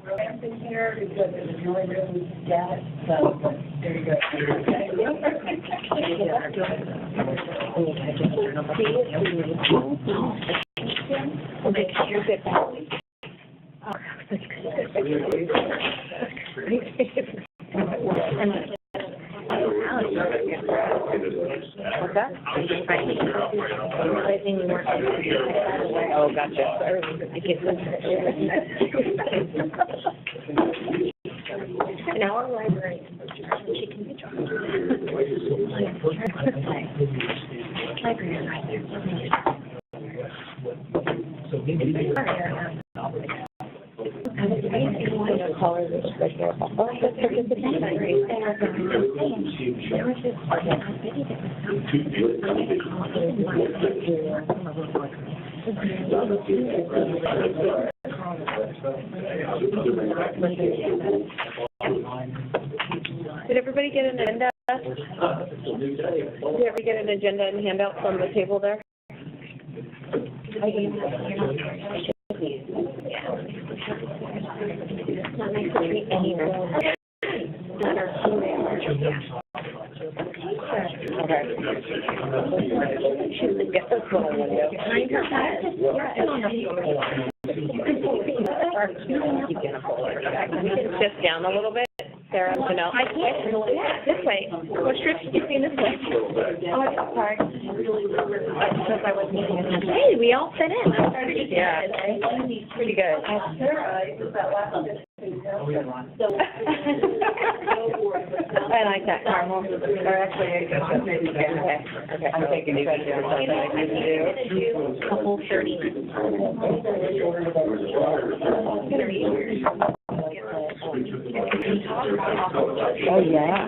Romance in here because it's the only reason we can get it, so there you go. What's that? Oh, gotcha. In our library, she can be drawn. Library right there. Did everybody get an agenda? Did everybody get an agenda and handout from the table there? Not nice to treat anyone. We can shift down a little bit, Sarah. You know. I can't. Yeah, this way. Go strip shifting this way. Oh, sorry. Because I was meeting. Hey, we all fit in. I started to get it. Pretty good. I like that caramel. Or actually, okay. I'm taking credit for something I didn't do. A whole 30 minutes. Oh, yeah.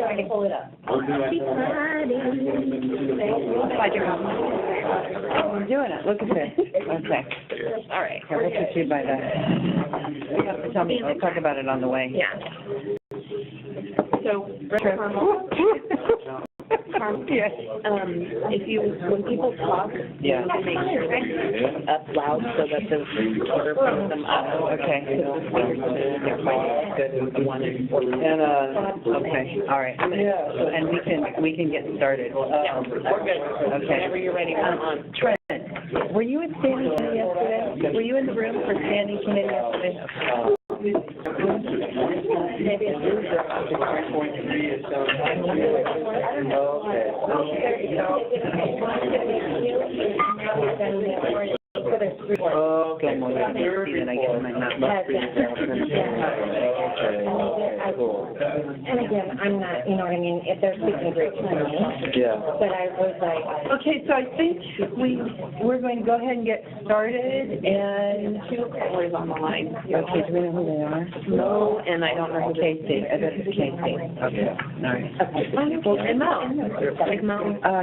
I can pull it up. We're doing it. Look at this. Okay. All right. Okay, we'll just do by that. You have to tell me. We'll talk about it on the way. Yeah. So, Yes. if you, when people talk, Yeah. you need to make sure that you're up loud so that the recorder picks them up. Okay. They're quite the one in And, okay, all right. And we can get started. Yeah, we're good. Okay. Whenever you're ready, I'm on. Trent, were you at standing committee yesterday? Were you in the room for standing committee yesterday? Maybe it's okay, well, and I get my mouth. And again, I'm not, you know what I mean, if they're speaking great to me. Yeah. But I was like. Okay, so I think we're going to go ahead and get started, and Two callers on the line. okay, do we know who they are? Mo, and I don't know who Casey, this is Casey. Okay, all right. And Mo. Like Mo.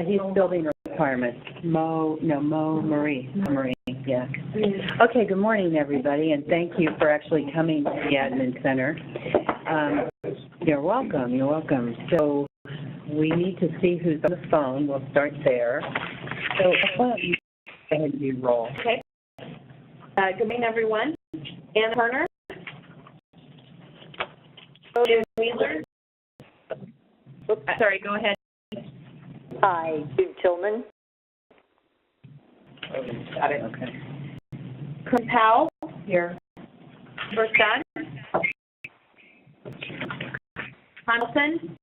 He's building requirements. Mo Marie, yeah. Okay, good morning, everybody, and thank you for actually coming to the Admin Center. You're welcome. So we need to see who's on the phone. We'll start there. So why don't you go ahead and do roll. Okay. Good morning, everyone. Ann Turner. Jim Wheeler. Oops, sorry, go ahead. Hi, Sue Tillman. Got it. Okay. Chris Powell. Here. First Dunn. Hamilton.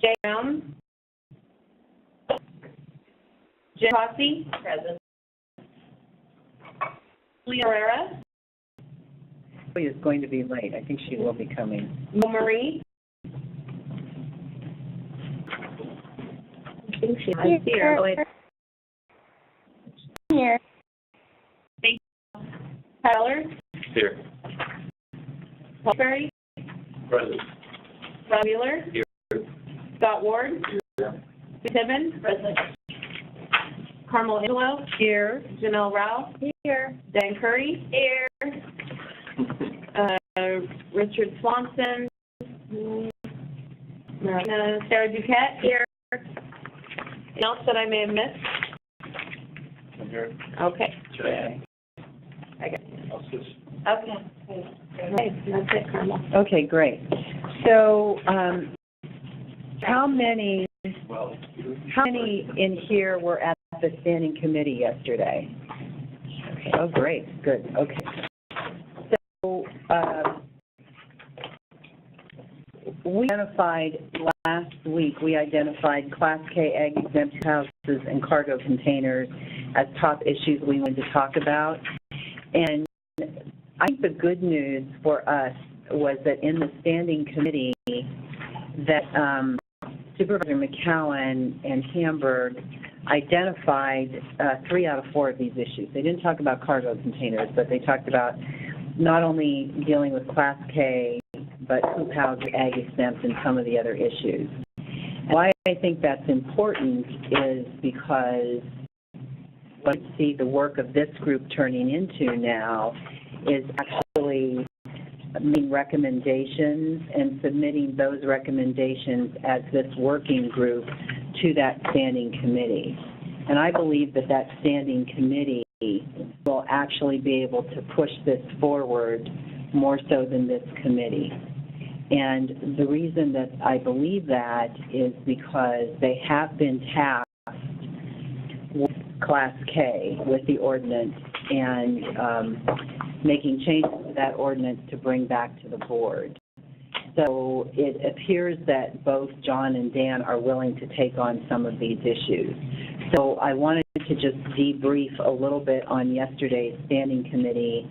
Jay Brown. Jim Rossi. Present. Leah Herrera. She is going to be late. I think she will be coming. Mo Marie. I think she's here. Oh, wait. Here. Thank you. Tyler. Here. Paul Perry. Present. Rob Wheeler. Here. Scott Ward. Here. Tibbin. Present. Carmel Angelo. Here. Janelle Rao. Here. Dan Curry. Here. Richard Swanson. Sarah Duquette. Here. Anything else that I may have missed? I'm here. Okay. Okay. I'll switch. Okay. Okay, that's it, Carmel. Okay, great. So, how many in here were at the standing committee yesterday? Oh, great, good, okay. So, last week, we identified Class K egg exempt houses and cargo containers as top issues we wanted to talk about. And I think the good news for us was that in the standing committee that Supervisor McCowan and Hamburg identified 3 out of 4 of these issues. They didn't talk about cargo containers, but they talked about not only dealing with Class K, but hoop house, ag exempt, and some of the other issues. Why I think that's important is because what I see the work of this group turning into now is actually making recommendations and submitting those recommendations as this working group to that standing committee. And I believe that that standing committee will actually be able to push this forward more so than this committee. And the reason that I believe that is because they have been tasked with Class K, with the ordinance, and making changes to that ordinance to bring back to the board. So it appears that both John and Dan are willing to take on some of these issues. So I wanted to just debrief a little bit on yesterday's standing committee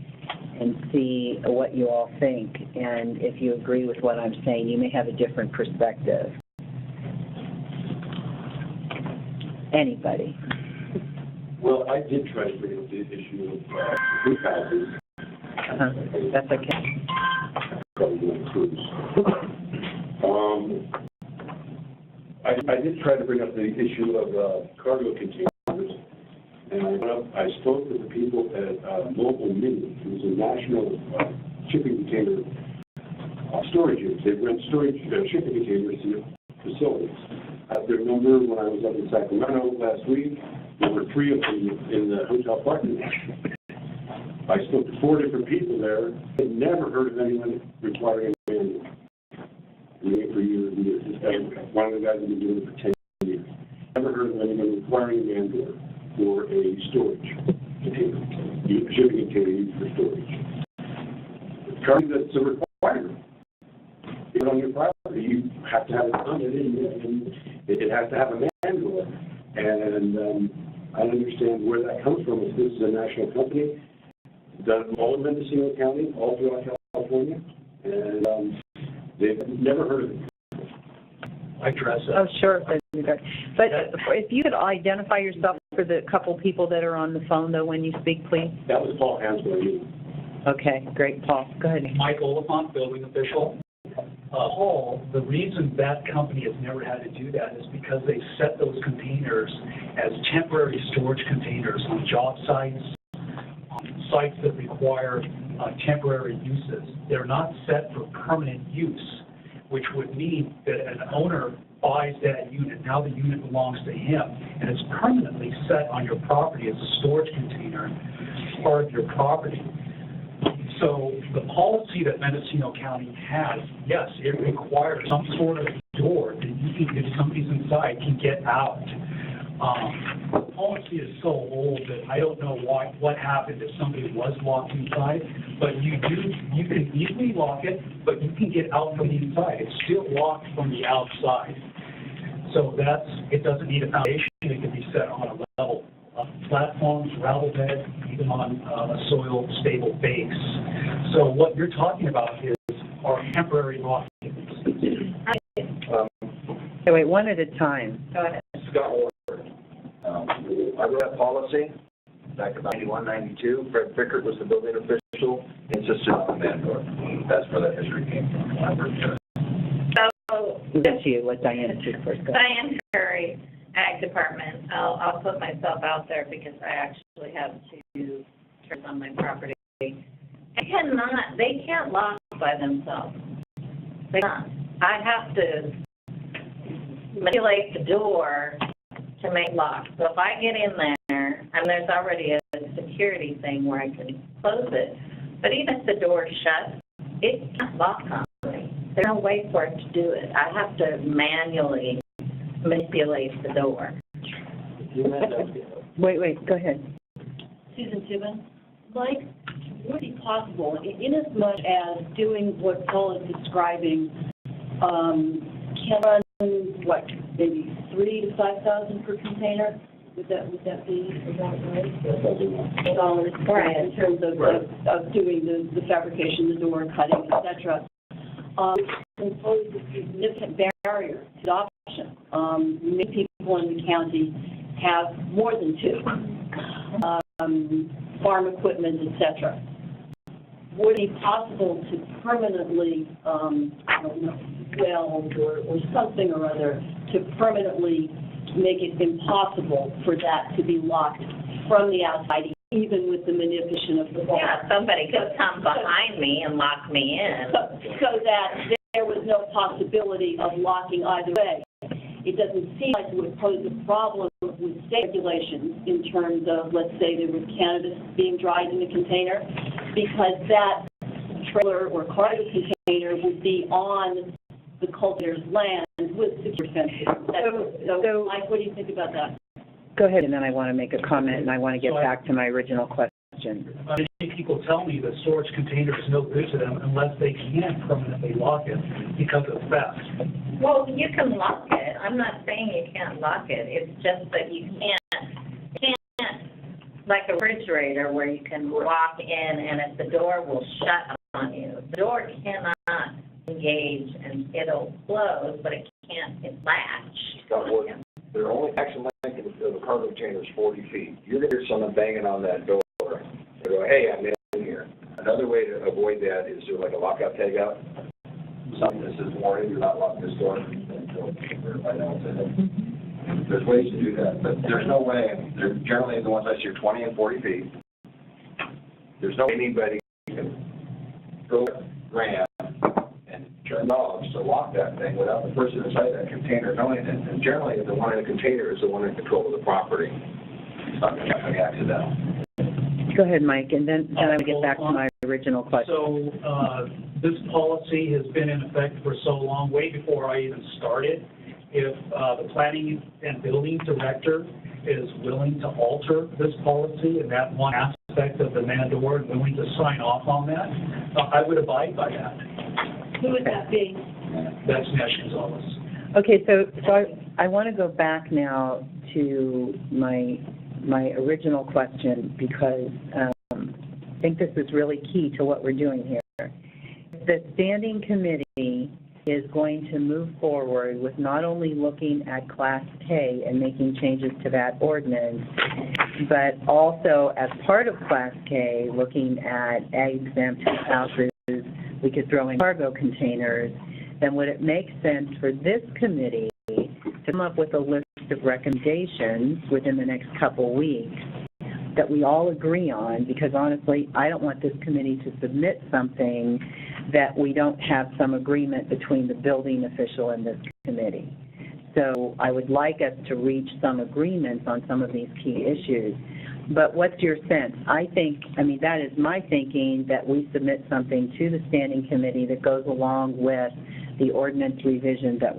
and see what you all think. And if you agree with what I'm saying, you may have a different perspective. Anybody? Well, I did try to bring up the issue of hoop houses. That's okay. I did try to bring up the issue of cargo containers, and I spoke with the people at Mobile Mini, who is a national shipping container storage unit. They rent shipping containers to facilities. I remember when I was up in Sacramento last week, there were 3 of them in the hotel parking lot. I spoke to 4 different people there. I'd never heard of anyone requiring a manual. Doing it for years and years. One of the guys has been doing it for 10 years. Never heard of anyone requiring a manual for a storage container, a shipping container used for storage. That's a requirement. If it's on your property, you have to have it on it, and it has to have a manual. And I don't understand where that comes from. If this is a national company, done all in Mendocino County, all throughout California, and they've never heard of it. I address it. Oh, sure. But if you could identify yourself for the couple people that are on the phone, though, when you speak, please. That was Paul Hansberg. Okay, great, Paul. Go ahead. Mike Oliphant, building official. Paul, the reason that company has never had to do that is because they set those containers as temporary storage containers on job sites, on sites that require temporary uses. They're not set for permanent use, which would mean that an owner buys that unit. Now the unit belongs to him, and it's permanently set on your property as a storage container, part of your property. So the policy that Mendocino County has, yes, it requires some sort of door that you can, if somebody's inside, can get out. The policy is so old that I don't know what happened if somebody was locked inside, but you can easily lock it, but you can get out from the inside. It's still locked from the outside. So it doesn't need a foundation. It can be set on a level. Platforms, gravel bed, even on a soil stable base. So what you're talking about is our temporary locking. So wait, one at a time. Go ahead. Scott Ward. I wrote that policy back in 91, 92. Fred Pickert was the building official, insisted on the manual. That's where that history came from. So, That's you. Let Diana speak first. Go. Diane Curry, Ag Department. I'll put myself out there because I actually have 2 turns on my property. They can't lock by themselves. They can't. I have to manipulate the door to make locks. So if I get in there, and there's already a security thing where I can close it, but even if the door is shut, it can't lock on me. There's no way for it to do it. I have to manually manipulate the door. Wait, go ahead. Susan Tibbin. Mike, would it be possible, in as much as doing what Paul is describing, can run, what, maybe 3,000 to 5,000 per container? Would that be about right? Dollars, Right. in terms of doing the fabrication, the door cutting, et cetera. Impose a significant barrier to adoption. Many people in the county have more than two. Farm equipment, et cetera. Would it be possible to permanently, I don't know, weld or something or other to permanently make it impossible for that to be locked from the outside, even with the manipulation of the bar? Yeah, somebody could come behind me and lock me in. So that there was no possibility of locking either way. It doesn't seem like it would pose a problem with state regulations in terms of, let's say, there was cannabis being dried in the container, because that trailer or cargo container would be on the cultivator's land with secure fences. So, Mike, what do you think about that? Go ahead, and then I want to make a comment, and I want to get back to my original question. Many people tell me that storage container is no good to them unless they can permanently lock it because of theft. Well, you can lock it. I'm not saying you can't lock it. It's just that you can't, like a refrigerator where you can walk in and if the door will shut on you. The door cannot engage and it'll close, but it can't latch. Their only action length of a cargo container is 40 feet. You're going to hear someone banging on that door. They go, hey, I'm in here. Another way to avoid that is do like a lockout, tagout. Something that says, warning, you're not locking this door until everybody knows it. There's ways to do that, but there's no way. They're generally the ones I see are 20 and 40 feet. There's no way anybody can go ram and turn knobs to lock that thing without the person inside that container knowing it. And generally, the one in the container is the one in control of the property. It's not going to happen accidental. Go ahead, Mike, and then I will get back to my original question. So this policy has been in effect for so long, way before I even started. If the planning and building director is willing to alter this policy and that one aspect of the man door and willing to sign off on that, I would abide by that. Who would that be? That's Nash Gonzalez. Okay, so I want to go back now to my original question because I think this is really key to what we're doing here. The standing committee is going to move forward with not only looking at Class K and making changes to that ordinance, but also as part of Class K, looking at ag-exempt houses, we could throw in cargo containers, then would it make sense for this committee to come up with a list of recommendations within the next couple weeks that we all agree on, because honestly, I don't want this committee to submit something that we don't have some agreement between the building official and this committee. So I would like us to reach some agreements on some of these key issues. But what's your sense? That is my thinking, that we submit something to the standing committee that goes along with the ordinance revision that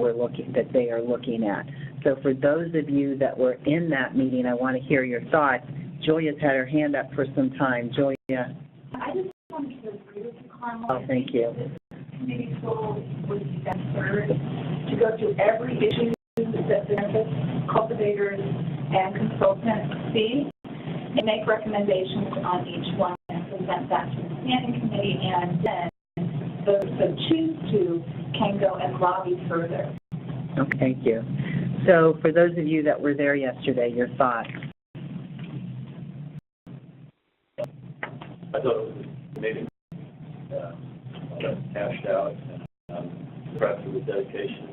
they are looking at. So for those of you that were in that meeting, I want to hear your thoughts. Julia's had her hand up for some time. Julia. I just wanted to agree with you, Carmel. Oh, thank you. This committee's goal would be best served to go through every issue that benefits cultivators and consultants see and make recommendations on each one and present that to the standing committee, and then those who choose to can go and lobby further. Okay, thank you. So for those of you that were there yesterday, your thoughts? I thought it was maybe hashed out, and impressed with the dedication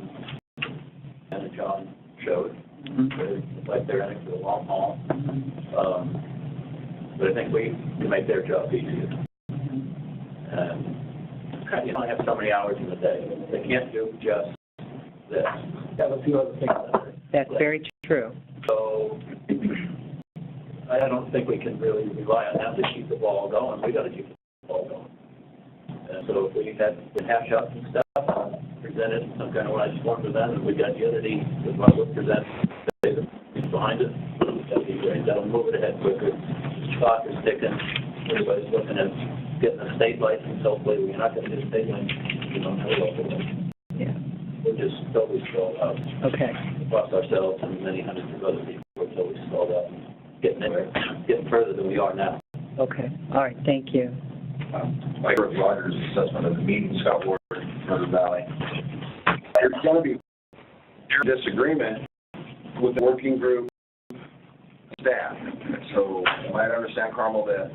and John showed. It's like they're in it for the long haul. But I think we can make their job easier. And you only have so many hours in the day. They can't do just this. They have a few other things. That's very true. So I don't think we can really rely on them to keep the ball going. We got to keep the ball going. And so if we had hash outs and stuff, presented some kind of nice form to them, and we got unity with what we present, behind it, that'd be great. That'll move it ahead quicker. Clock is ticking. Everybody's looking at getting a state license. Hopefully, we're not going to get a state license. We don't have a local license. Yeah. We're just totally stalled out. Okay. Across ourselves and many hundreds of other people, we're totally stalled out. Getting further than we are now. Okay. All right. Thank you. I heard Roger's assessment of the meeting, Scott Ward, River Valley. There's going to be disagreement with the working group staff. So you might understand, Carmel, that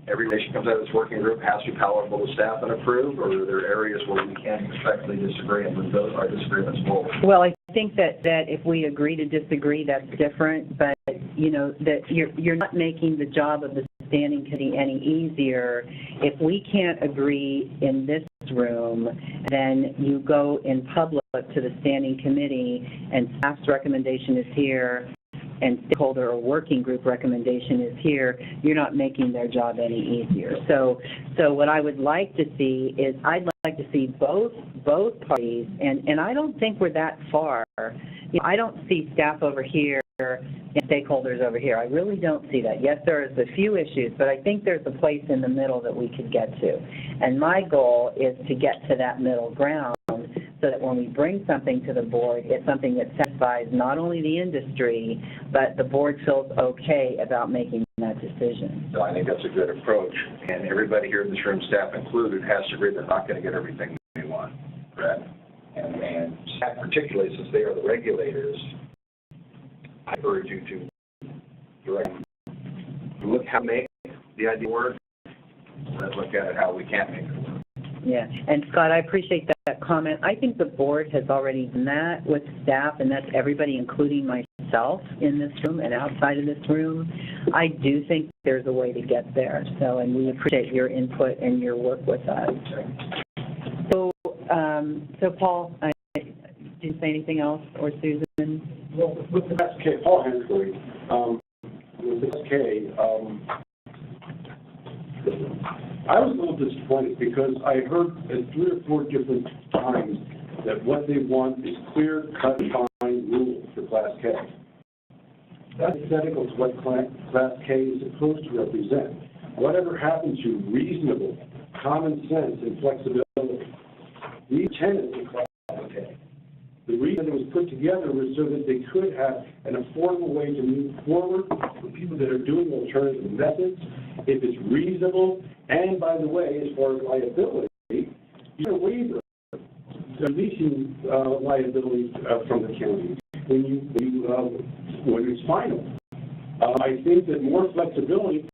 every nation comes out of this working group has to be palatable to staff and approve, or are there areas where we can respectfully disagree and move those our disagreements forward? Well, I think that if we agree to disagree, that's different, but, you know, that you're not making the job of the standing committee any easier. If we can't agree in this room, then you go in public to the standing committee, and staff's recommendation is here, and stakeholder or working group recommendation is here. You're not making their job any easier. So what I would like to see is I'd like to see both parties, and I don't think we're that far. You know, I don't see staff over here and stakeholders over here. I really don't see that. Yes, there's a few issues, but I think there's a place in the middle that we could get to. And my goal is to get to that middle ground so that when we bring something to the board, it's something that satisfies not only the industry, but the board feels okay about making that decision. So I think that's a good approach. And everybody here in this room, staff included, has to agree they're not going to get everything they want, correct? And staff, particularly since they are the regulators, I urge you to direct, look how to make the idea work, and let's look at it how we can't make it work. Yeah, and Scott, I appreciate that comment. I think the board has already done that with staff, and that's everybody, including myself in this room and outside of this room. I do think there's a way to get there, and we appreciate your input and your work with us. So Paul, did you say anything else, or Susan? Well, with the SK, Paul Hensley, with the SK, I was a little disappointed because I heard at 3 or 4 different times that what they want is clear-cut, defined rules for Class K. That's identical to what Class K is supposed to represent. Whatever happened to reasonable, common sense, and flexibility? These tenants of Class K. The reason it was put together was so that they could have an affordable way to move forward for people that are doing alternative methods, if it's reasonable. And by the way, as far as liability, you get a waiver releasing liability from the county when it's final. I think that more flexibility.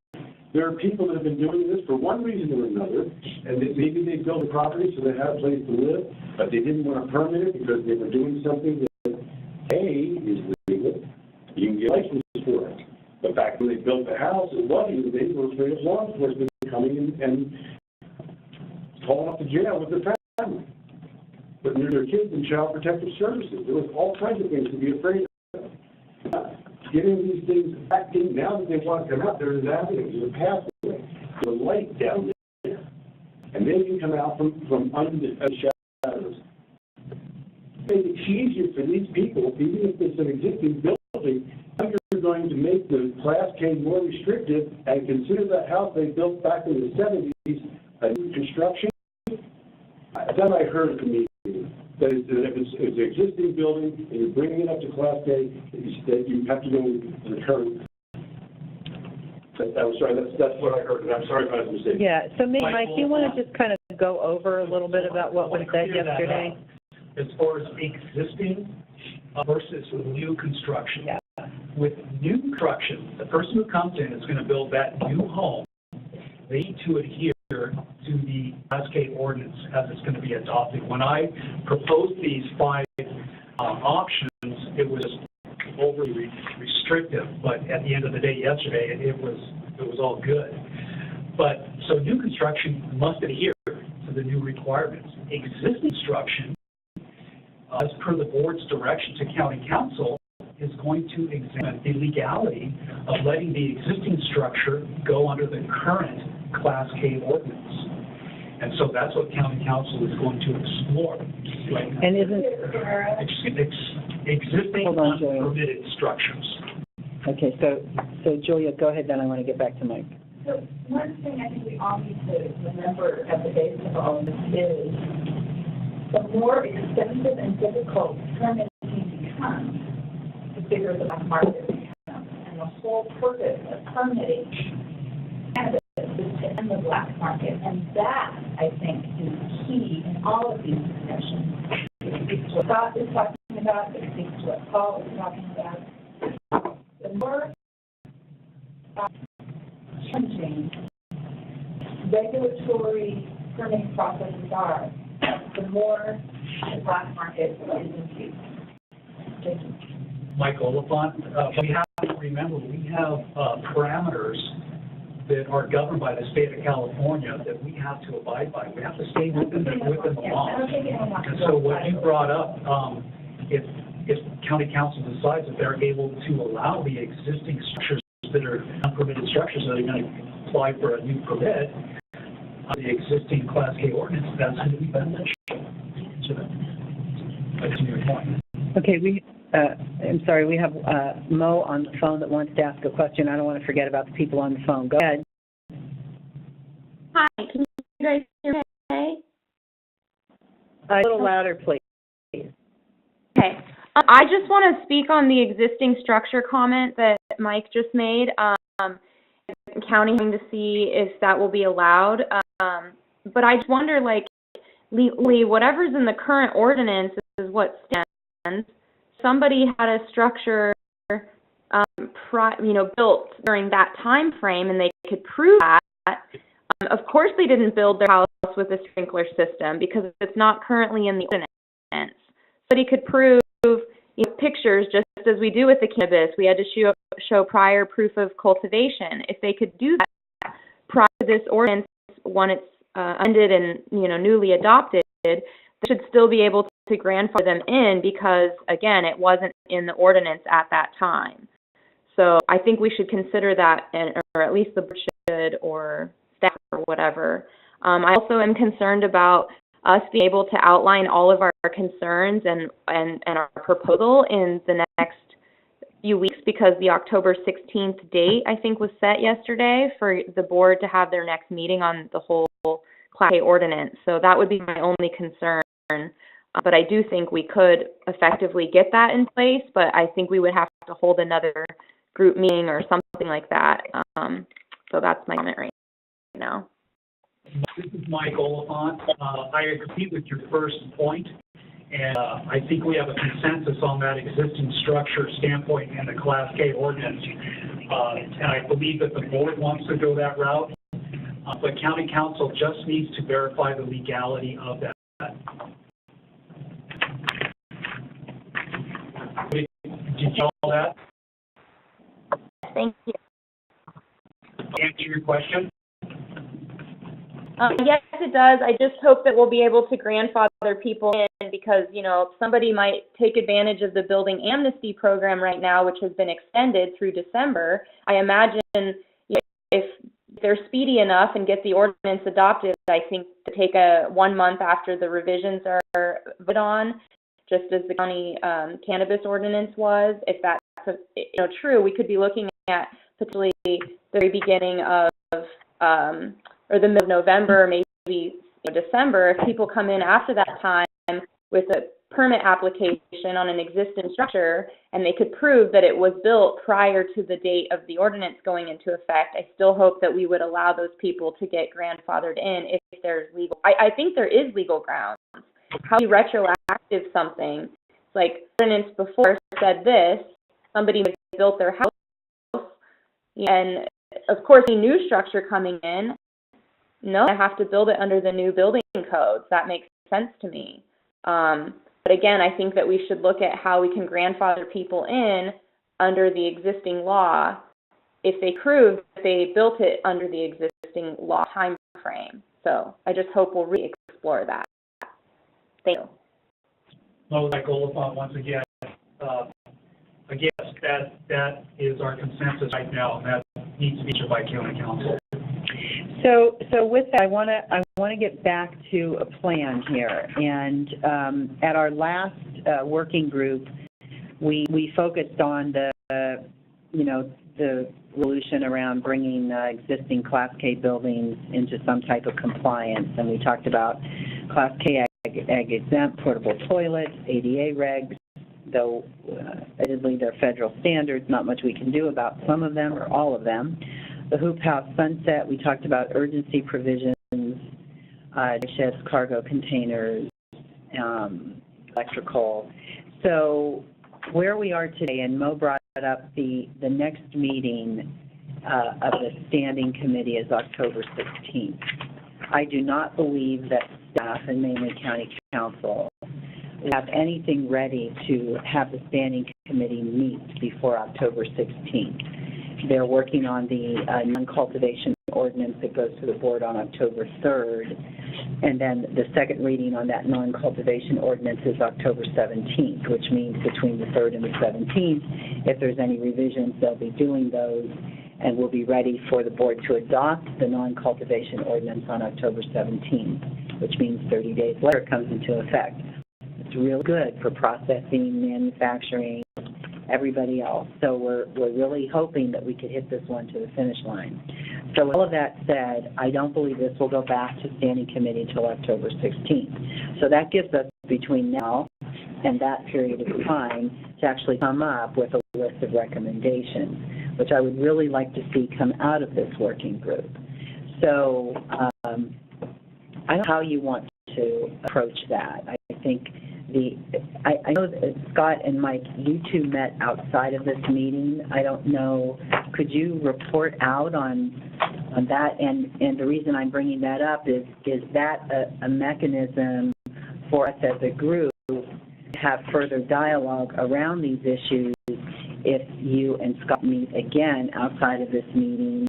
There are people that have been doing this for one reason or another, and maybe they built a property so they had a place to live, but they didn't want to permit it because they were doing something that, A, is legal. You can get a license for it. But back when they built the house, it wasn't. They were afraid of law enforcement coming in and calling up the jail with their family. But their kids in child protective services. There was all kinds of things to be afraid of. Getting these things back in, now that they want to come out, there's an avenue, there's a pathway, there's a light down there. And then you come out from under the shadows. Make it easier for these people, even if it's an existing building, now you're going to make the Class K more restrictive and consider that house they built back in the 70s a new construction. Then I heard from me that if it's an existing building and you're bringing it up to Class K, that you have to go with the current. I'm sorry, that's what I heard, and I'm sorry if I was mistaken. Yeah, so maybe, Mike, do you want to just kind of go over a little bit about what was said yesterday? As far as existing versus new construction. Yeah. With new construction, the person who comes in is going to build that new home. They need to adhere to the Class K ordinance as it's going to be adopted. When I proposed these 5 options, it was overly restrictive, but at the end of the day yesterday, it was all good. But so new construction must adhere to the new requirements. Existing construction, as per the board's direction to county council, is going to examine the legality of letting the existing structure go under the current Class K ordinance. And so that's what County Council is going to explore right now. And isn't, Existing Hold on, Julia. unpermitted structures. okay, so Julia, go ahead, then I want to get back to Mike. So one thing I think we all need to remember at the base of all of this is the more expensive and difficult permitting becomes, the bigger the black market becomes. And the whole purpose of permitting cannabis is to end the black market. And that, I think, is key in all of these discussions. It speaks to what Scott is talking about, it speaks to what Paul is talking about. The more changing regulatory permitting processes are, the more the black market is infused. Thank you. Mike Oliphant, we have to remember we have parameters that are governed by the state of California that we have to abide by. We have to stay within the law. And so what you brought up, if county council decides that they're able to allow the existing structures that are unpermitted structures that are going to apply for a new permit on the existing Class K ordinance, that's going to be beneficial. So that's your point. Okay, I'm sorry, we have Mo on the phone that wants to ask a question. I don't want to forget about the people on the phone. Go ahead. Hi, can you guys hear me okay? A little louder, please. Okay. I just want to speak on the existing structure comment that Mike just made. County to see if that will be allowed. But I just wonder, like, legally, whatever's in the current ordinance is what stands. Somebody had a structure, built during that time frame, and they could prove that. Of course, they didn't build their house with a sprinkler system because it's not currently in the ordinance. Somebody could prove pictures, just as we do with the cannabis. We had to show prior proof of cultivation. If they could do that prior to this ordinance, when it's ended and newly adopted, they should still be able to grandfather them in because, again, it wasn't in the ordinance at that time. So I think we should consider that, or at least the board should, or staff, or whatever. I also am concerned about us being able to outline all of our concerns and our proposal in the next few weeks, because the October 16th date, I think, was set yesterday for the board to have their next meeting on the whole Class A ordinance. So that would be my only concern. But I do think we could effectively get that in place, but I think we would have to hold another group meeting or something like that. So that's my comment right now. This is Mike Oliphant. I agree with your first point, and I think we have a consensus on that existing structure standpoint in the Class K ordinance. And I believe that the board wants to go that route, but County Council just needs to verify the legality of that. Did you get all that? Thank you. Answer your question? Yes, it does. I just hope that we'll be able to grandfather people in because, somebody might take advantage of the building amnesty program right now, which has been extended through December. I imagine if they're speedy enough and get the ordinance adopted, I think to take 1 month after the revisions are voted on, just as the county cannabis ordinance was. If that's true, we could be looking at potentially the very beginning of or the middle of November, maybe December. If people come in after that time with a permit application on an existing structure and they could prove that it was built prior to the date of the ordinance going into effect, I still hope that we would allow those people to get grandfathered in if there's legal. I think there is legal grounds. How do you retroactive something? Like, ordinance before said this, somebody built their house, and of course, a new structure coming in, no, I have to build it under the new building codes. That makes sense to me. But again, I think that we should look at how we can grandfather people in under the existing law if they prove that they built it under the existing law time frame. So I just hope we'll re-explore that. Thank you. Hello, Mike Oliphant once again. Again, that is our consensus right now, and that needs to be issued by county council. So with that, I want to get back to a plan here. And at our last working group, we focused on the resolution around bringing existing Class K buildings into some type of compliance. And we talked about Class K ag exempt, portable toilets, ADA regs, though admittedly they're federal standards, not much we can do about some of them or all of them. The hoop house sunset, we talked about urgency provisions, sheds, cargo containers, electrical. So where we are today, and Mo brought up the next meeting of the standing committee is October 16th. I do not believe that staff and mainly county council have anything ready to have the standing committee meet before October 16th. They're working on the non-cultivation ordinance that goes to the board on October 3rd, and then the second reading on that non-cultivation ordinance is October 17th, which means between the 3rd and the 17th, if there's any revisions, they'll be doing those, and we'll be ready for the board to adopt the non-cultivation ordinance on October 17th, which means 30 days later it comes into effect. It's real good for processing, manufacturing, everybody else. So we're really hoping that we could hit this one to the finish line. So with all of that said, I don't believe this will go back to standing committee until October 16th. So that gives us between now and that period of time to actually come up with a list of recommendations, which I would really like to see come out of this working group. So I don't know how you want to approach that. I think I know that Scott and Mike, you two met outside of this meeting. I don't know, could you report out on that? And the reason I'm bringing that up is that a mechanism for us as a group to have further dialogue around these issues if you and Scott meet again outside of this meeting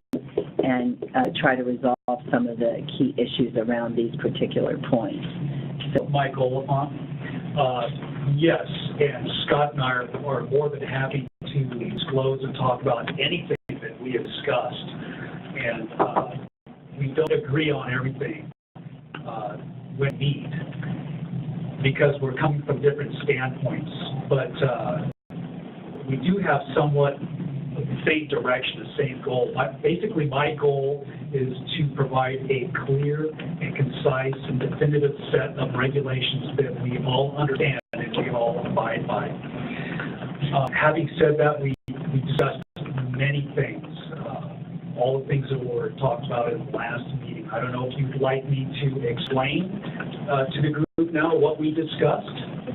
and try to resolve some of the key issues around these particular points. So, Mike Oliphant. Yes, and Scott and I are more than happy to disclose and talk about anything that we have discussed. And we don't agree on everything when we meet because we're coming from different standpoints. But we do have somewhat of the same direction, the same goal. Basically, my goal is to provide a clear and concise and definitive set of regulations that we all understand and we all abide by. Having said that, we discussed many things, all the things that were talked about in the last meeting. I don't know if you'd like me to explain to the group now what we discussed.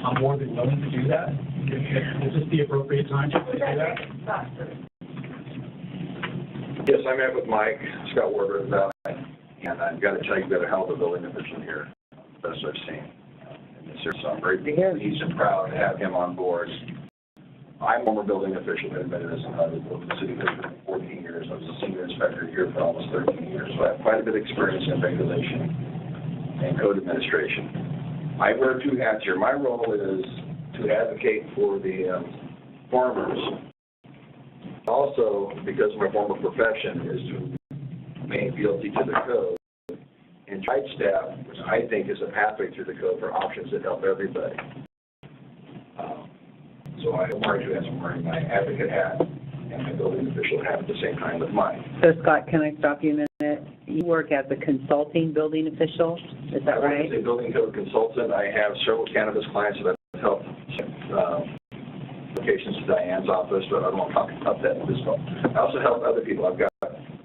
I'm more than willing to do that. Is this the appropriate time to do that? Yes, I met with Mike, Scott Warburg, and I've got to tell you, you've got a hell of a building official here, best I've seen. So I'm very pleased and proud to have him on board. I'm a former building official, I've been in this city for 14 years. I was a senior inspector here for almost 13 years, so I have quite a bit of experience in regulation and code administration. I wear two hats here. My role is to advocate for the farmers. Also, because of my former profession, is to remain fealty to the code and guide staff, which I think is a pathway through the code for options that help everybody. So I am wearing two hats. I'm wearing my advocate hat and my building official hat at the same time with mine. So Scott, can I stop you a minute? You work as a consulting building official, is that right? As a building code consultant, I have several cannabis clients that I've helped applications to Diane's office, but I don't want to talk about that at this point. I also help other people. I've got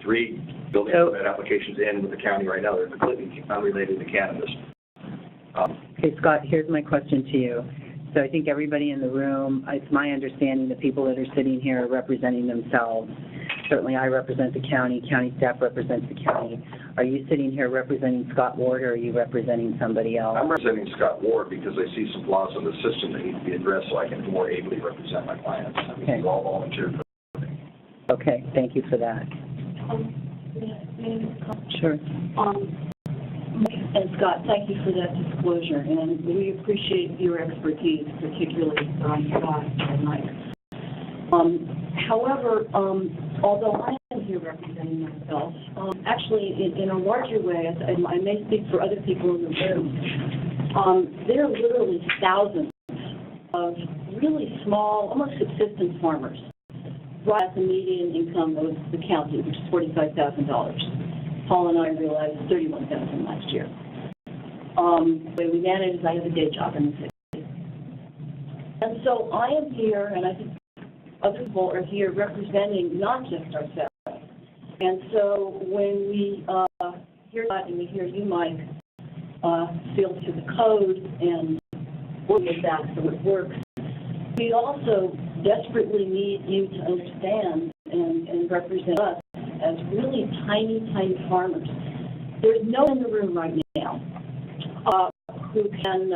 3 building permit applications in with the county right now. They're completely unrelated to cannabis. Okay, Scott, here's my question to you. So I think everybody in the room, it's my understanding the people that are sitting here are representing themselves. Certainly I represent the county staff represents the county. Are you sitting here representing Scott Ward, or are you representing somebody else? I'm representing Scott Ward because I see some flaws in the system that need to be addressed so I can more ably represent my clients. Okay. It's all volunteer. Okay, thank you for that. Sure. And Scott, thank you for that disclosure, and we appreciate your expertise, particularly Scott and Mike. However, although I am here representing myself, actually, in a larger way, I may speak for other people in the room, there are literally thousands of really small, almost subsistence farmers, right at the median income of the county, which is $45,000. Paul and I realized $31,000 last year. The way we manage is I have a day job in the city. And so I am here, and I think other people are here representing not just ourselves. And so when we hear that and we hear you, Mike, feel to the code and work with that so it works, we also desperately need you to understand and represent us as really tiny, tiny farmers. There's no one in the room right now who can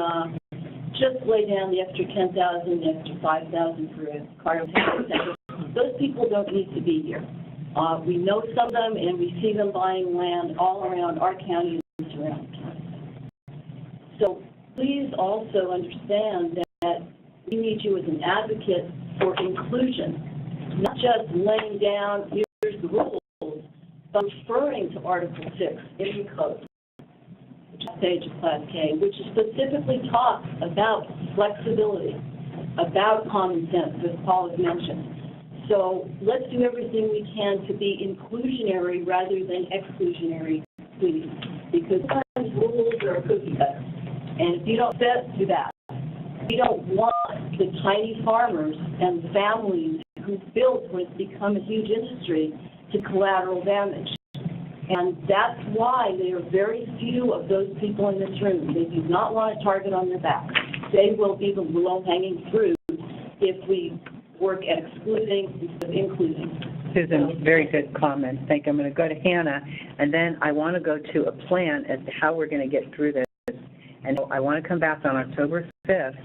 just lay down the extra $10,000, the extra $5,000 for a chiropractic center. Those people don't need to be here. We know some of them, and we see them buying land all around our county and surrounding counties. So please also understand that we need you as an advocate for inclusion, not just laying down, here's the rules, but referring to Article 6 in the code, which is page of Class K, which specifically talks about flexibility, about common sense, as Paul has mentioned. So let's do everything we can to be inclusionary rather than exclusionary, please, because sometimes rules are a cookie cutter. And if you don't fit, do that. We don't want the tiny farmers and families who built what has become a huge industry to collateral damage. And that's why there are very few of those people in this room. They do not want a target on their back. They will be the low-hanging fruit if we work at excluding instead of including. Susan, very good comments. Thank you. I'm going to go to Hannah, and then I want to go to a plan as to how we're going to get through this. And I want to come back on October 5th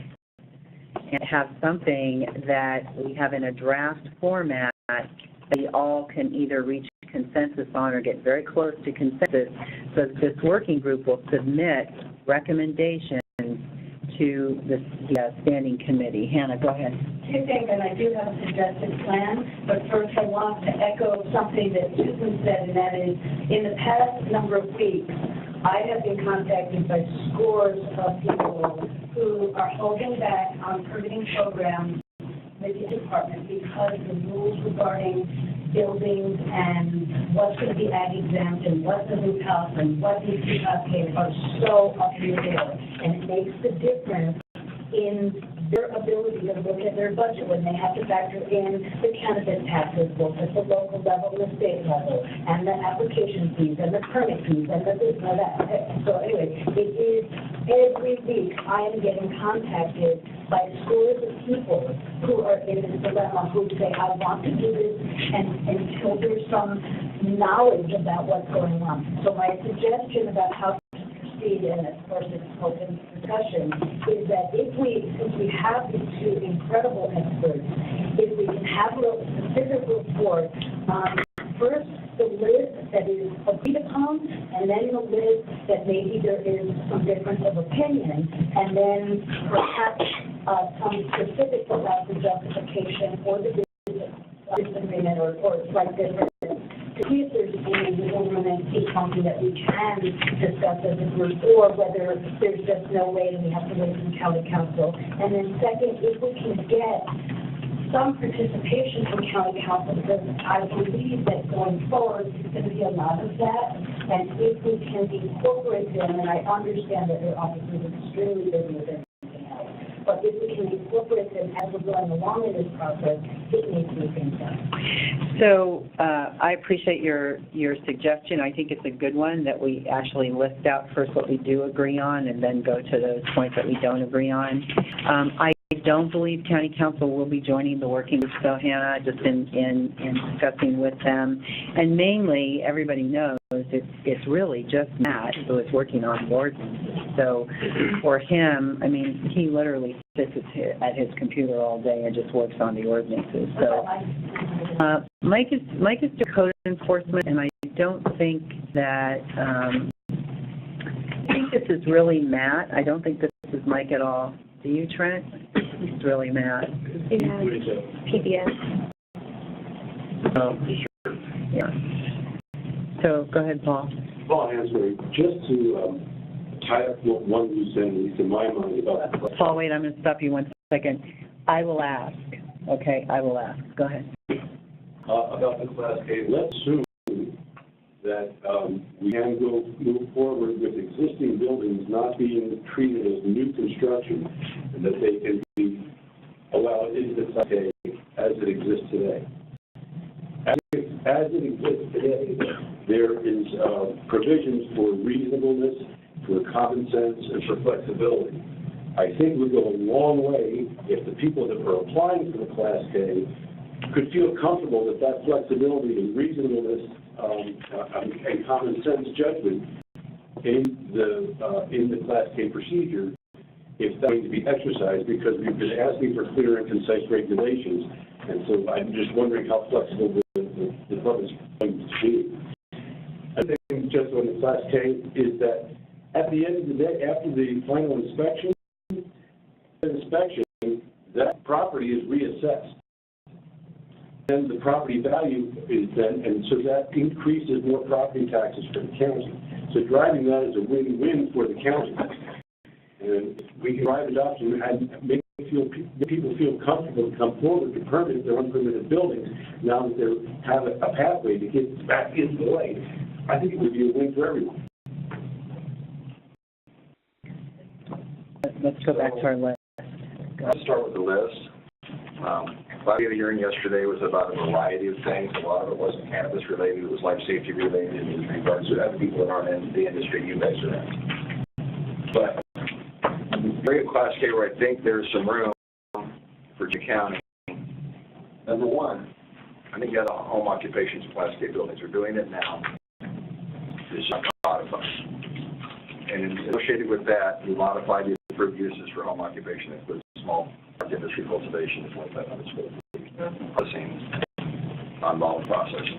and have something that we have in a draft format that we all can either reach consensus on or get very close to consensus, so that this working group will submit recommendations to the standing committee. Hannah, go ahead. Two things, and I do have a suggested plan, but first I want to echo something that Susan said, and that is, in the past number of weeks, I have been contacted by scores of people who are holding back on permitting programs with the department because the rules regarding buildings and what's going to be ag exempt and what's a hoop house and what needs to be paid are so up in the air. And it makes the difference in their ability to look at their budget when they have to factor in the cannabis taxes, both at the local level and the state level, and the application fees and the permit fees and the this and that. So anyway, it is every week I am getting contacted by scores of people who are in this dilemma, who say, I want to do this, and until there's some knowledge about what's going on. So my suggestion about how and of course it's open discussion, is that since we have these two incredible experts, if we can have a specific report on first the list that is agreed upon, and then the list that maybe there is some difference of opinion, and then perhaps some specifics about the justification or the disagreement or slight difference. To see if there's any wiggle room and see something that we can discuss as a group, or whether there's just no way and we have to wait from county council. And then second, if we can get some participation from county council, because I believe that going forward, there's going to be a lot of that. And if we can incorporate them, and I understand that their office is extremely busy with everything else, but if we can incorporate them as we're going along in this process, it makes me think that. So I appreciate your suggestion. I think it's a good one that we actually list out first what we do agree on and then go to those points that we don't agree on. I don't believe County Council will be joining the working group, so Hannah, just in discussing with them. And mainly, everybody knows it's really just Matt who is working on the ordinances. So for him, I mean, he literally sits at his computer all day and just works on the ordinances. So Mike is doing code enforcement, and I don't think that, I think this is really Matt. I don't think this is Mike at all. Do you, Trent? It's really Matt. PBS. So, yeah. So, go ahead, Paul. Paul Hansberry, just to tie up what one loose end, at least in my mind, about... Paul, wait, I'm going to stop you 1 second. I will ask. Okay, I will ask. Go ahead. About the Class K, let's assume that we can move forward with existing buildings not being treated as new construction, and that they can be allowed into the Class K as it exists today. As it exists today, there is provisions for reasonableness, for common sense, and for flexibility. I think we go a long way if the people that are applying for the Class K could feel comfortable that that flexibility and reasonableness and common sense judgment in the Class K procedure, if that's going to be exercised, because we've been asking for clear and concise regulations, and so I'm just wondering how flexible the department's going to be. I think just on the Class K is that at the end of the day, after the final inspection, that property is reassessed. And the property value is then, and so that increases more property taxes for the county. So driving that is a win-win for the county. And we can drive adoption and make people feel comfortable to come forward to permit their unpermitted buildings now that they have a pathway to get back into the light. I think it would be a win for everyone. Let's go back to our list. Let's start with the list. A lot of the hearing yesterday was about a variety of things. A lot of it wasn't cannabis related. It was life safety related in regards to other people that aren't in the industry you guys are in. But area of Class K where I think there's some room for the county. Number one, I think you got home occupations Class K buildings. We're doing it now. There's a lot of them. And associated with that, we modified the approved uses for home occupation, includes small industry cultivation is 2,500 square feet. The same on-volume processing.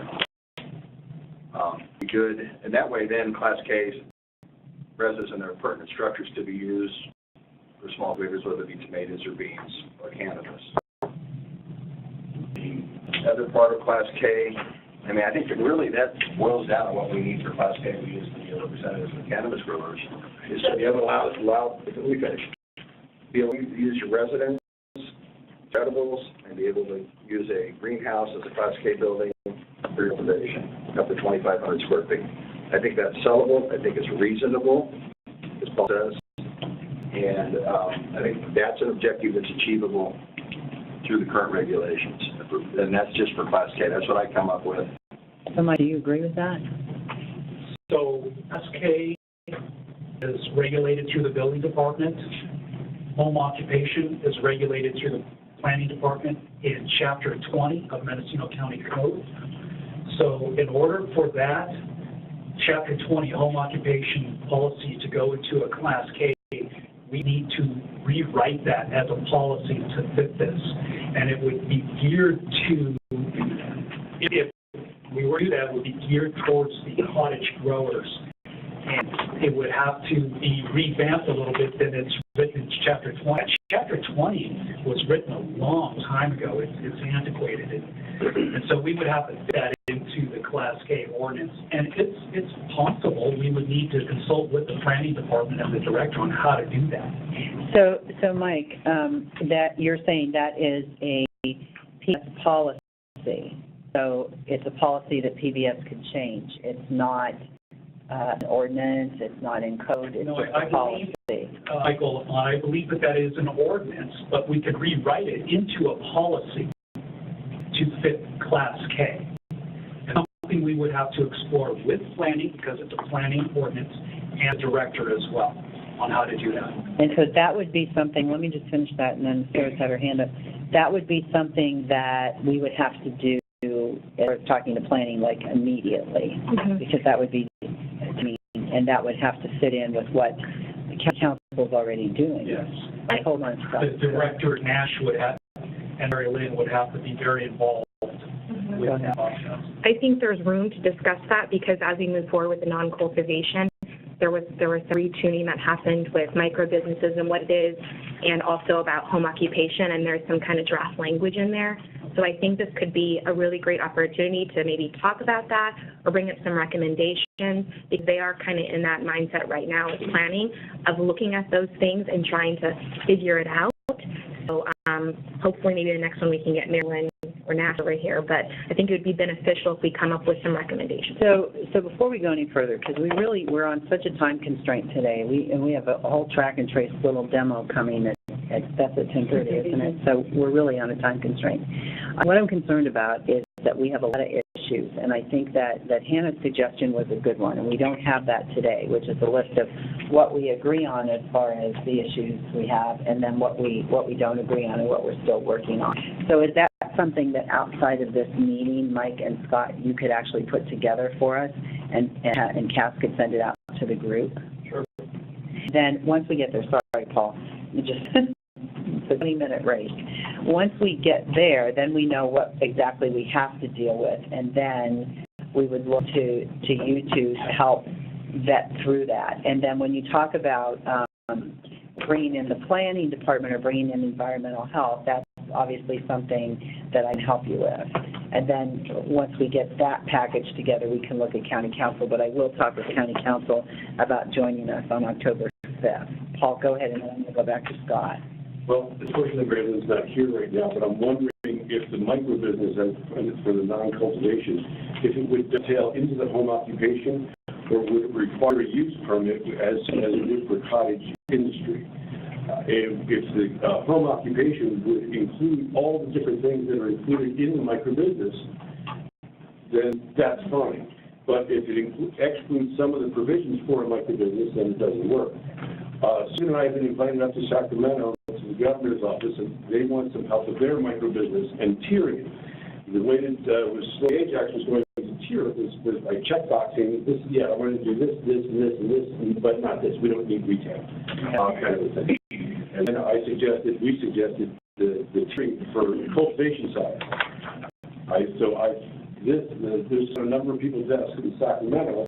Good, and that way then Class K's residents and their pertinent structures to be used for small flavors, whether it be tomatoes or beans or cannabis. The other part of Class K, I mean, I think that really that boils down to what we need for Class K. We use the representatives of cannabis growers. Is to be able to allow we finish. Be able to use your residents, edibles, and be able to use a greenhouse as a Class K building for cultivation, up to 2,500 square feet. I think that's sellable. I think it's reasonable, as Paul says, and I think that's an objective that's achievable through the current regulations, and that's just for Class K. That's what I come up with. So, Mike, do you agree with that? So Class K is regulated through the building department. Home occupation is regulated through the planning department in Chapter 20 of Mendocino County Code. So in order for that Chapter 20 home occupation policy to go into a Class K, we need to rewrite that as a policy to fit this. And it would be geared to, if we were to do that, it would be geared towards the cottage growers. And it would have to be revamped a little bit than it's written in Chapter 20. Chapter 20 was written a long time ago. It's antiquated. And so we would have to fit that into the Class K ordinance. And it's possible we would need to consult with the planning department and the director on how to do that. So Mike, that you're saying that is a PBS policy. So it's a policy that PBS could change. It's not an ordinance, it's not in code, it's just a policy. Michael, I believe that is an ordinance, but we could rewrite it into a policy to fit Class K. And something we would have to explore with planning, because it's a planning ordinance, and director as well, on how to do that. And so that would be something, let me just finish that and then Sarah's had her hand up. That would be something that we would have to do, or talking to planning like immediately, because that would be, and that would have to fit in with what the council is already doing. Yes. Hold on, stop. The director, Nash, would have, and Mary Lynn would have to be very involved with that process. I think there's room to discuss that because as we move forward with the non-cultivation, there was some retuning that happened with micro businesses and what it is, and also about home occupation, and there's some kind of draft language in there. So I think this could be a really great opportunity to maybe talk about that or bring up some recommendations, because they are kind of in that mindset right now of planning, of looking at those things and trying to figure it out. So hopefully maybe the next one we can get Marilyn or Nash over here, but I think it would be beneficial if we come up with some recommendations. So before we go any further, because we're on such a time constraint today, we have a whole track and trace little demo coming that's at 10:30, isn't it? So we're really on a time constraint. What I'm concerned about is that we have a lot of issues, and I think that Hannah's suggestion was a good one, and we don't have that today, which is a list of what we agree on as far as the issues we have, and then what we don't agree on and what we're still working on. So is that something that outside of this meeting, Mike and Scott, you could actually put together for us, and Cass could send it out to the group? Sure. Then once we get there, sorry, Paul, just it's a 20-minute race. Once we get there, then we know what exactly we have to deal with, and then we would look to you to help vet through that. And then when you talk about bringing in the planning department or bringing in environmental health, that's obviously something that I can help you with. And then once we get that package together, we can look at county council, but I will talk with county council about joining us on October 5th. Paul, go ahead, and then I'm going to go back to Scott. Well, unfortunately, Brandon's not here right now, but I'm wondering if the micro-business and for the non-cultivation, if it would dovetail into the home occupation, or would it require a use permit as it would for cottage industry? If the home occupation would include all the different things that are included in the micro-business, then that's fine. But if it excludes some of the provisions for a micro-business, then it doesn't work. Sue and I have been invited up to Sacramento to the governor's office, and they want some help with their micro-business and tiering it. The way that Ajax was going to tier it was by checkboxing, this, yeah, I want to do this, this, and this, and this, but not this. We don't need retail, kind of a thing. And then we suggested the tiering for the cultivation side. There's a number of people's desks in Sacramento,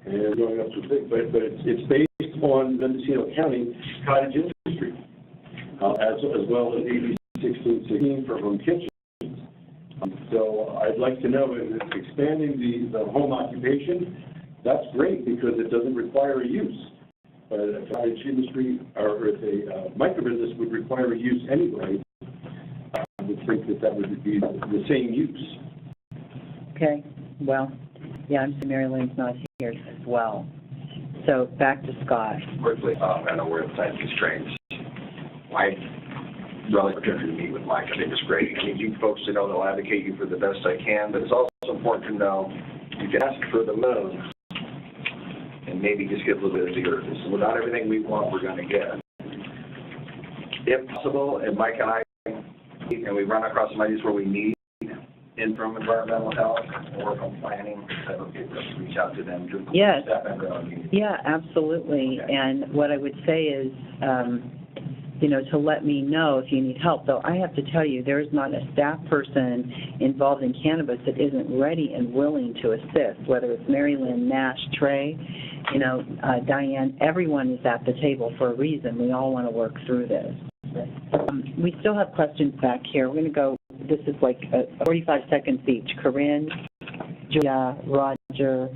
and going up to big, but it's based on Mendocino County cottage industry, as well as AB 1616 for home kitchens. So I'd like to know if it's expanding the home occupation. That's great because it doesn't require a use. But a cottage industry or if a microbusiness would require a use anyway, I would think that would be the same use. Okay. Well, yeah, I'm sorry Mary Lynn's not here as well. So back to Scott. Quickly, I know we're in time constraints. My really opportunity to meet with Mike, I think it's great. I mean, you folks, they'll advocate you for the best I can, but it's also important to know you can ask for the moon and maybe just get a little bit of the earth. So not everything we want we're going to get. If possible, and Mike and I, and we run across some ideas where we need in from environmental health or from planning, I would reach out to them. Yes. Yeah, absolutely. Okay. And what I would say is, to let me know if you need help. Though I have to tell you, there is not a staff person involved in cannabis that isn't ready and willing to assist, whether it's Mary Lynn, Nash, Trey, Diane, everyone is at the table for a reason. We all want to work through this. We still have questions back here. We're going to go, this is like 45 seconds each. Corinne, Julia, Roger,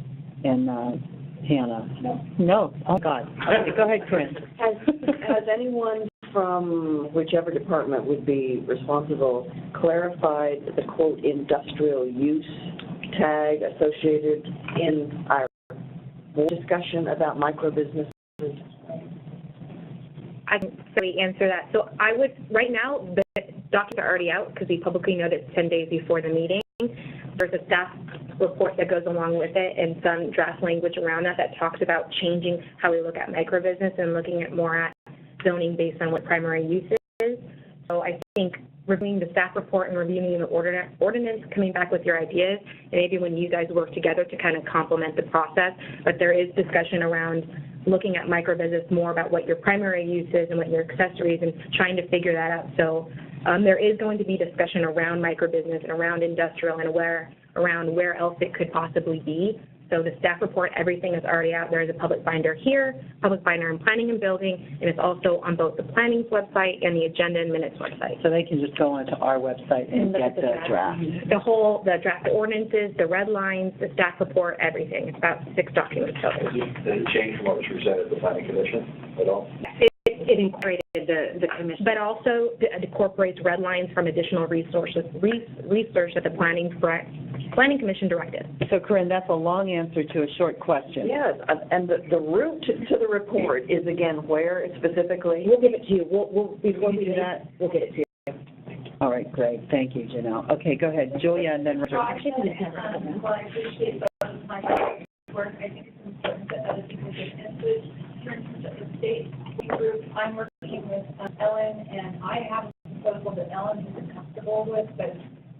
and Hannah. No. Oh, God. Okay, go ahead, Corinne. Has anyone from whichever department would be responsible clarified the, quote, industrial use tag associated in our discussion about micro-businesses? I can certainly answer that. So I would, right now, the documents are already out because we publicly noticed 10 days before the meeting. There's a staff report that goes along with it and some draft language around that talks about changing how we look at microbusiness and looking at more at zoning based on what primary use is. So I think reviewing the staff report and reviewing the ordinance, coming back with your ideas, and maybe when you guys work together to kind of complement the process. But there is discussion around looking at microbusiness more about what your primary use is and what your accessories and trying to figure that out. So there is going to be discussion around microbusiness and around industrial and around where else it could possibly be. So the staff report, everything is already out. There is a public binder here, public binder in planning and building, and it's also on both the planning's website and the agenda and minutes website. So they can just go onto our website and look get at the the draft. The draft ordinances, the red lines, the staff report, everything. It's about 6 documents total. Did it change from what was presented at the planning commission at all? It incorporated the commission, but also it incorporates red lines from additional research that the planning commission directed. So Corinne, that's a long answer to a short question. Yes, and the route to the report is again where specifically? We'll give it to you. Before we do that, we'll get it to you. All right, great. Thank you, Janelle. Okay, go ahead, Julia, and then Roger. Well, I appreciate my work. I think it's important that other people get input in terms of the state group. I'm working with Ellen, and I have a proposal that Ellen is comfortable with, but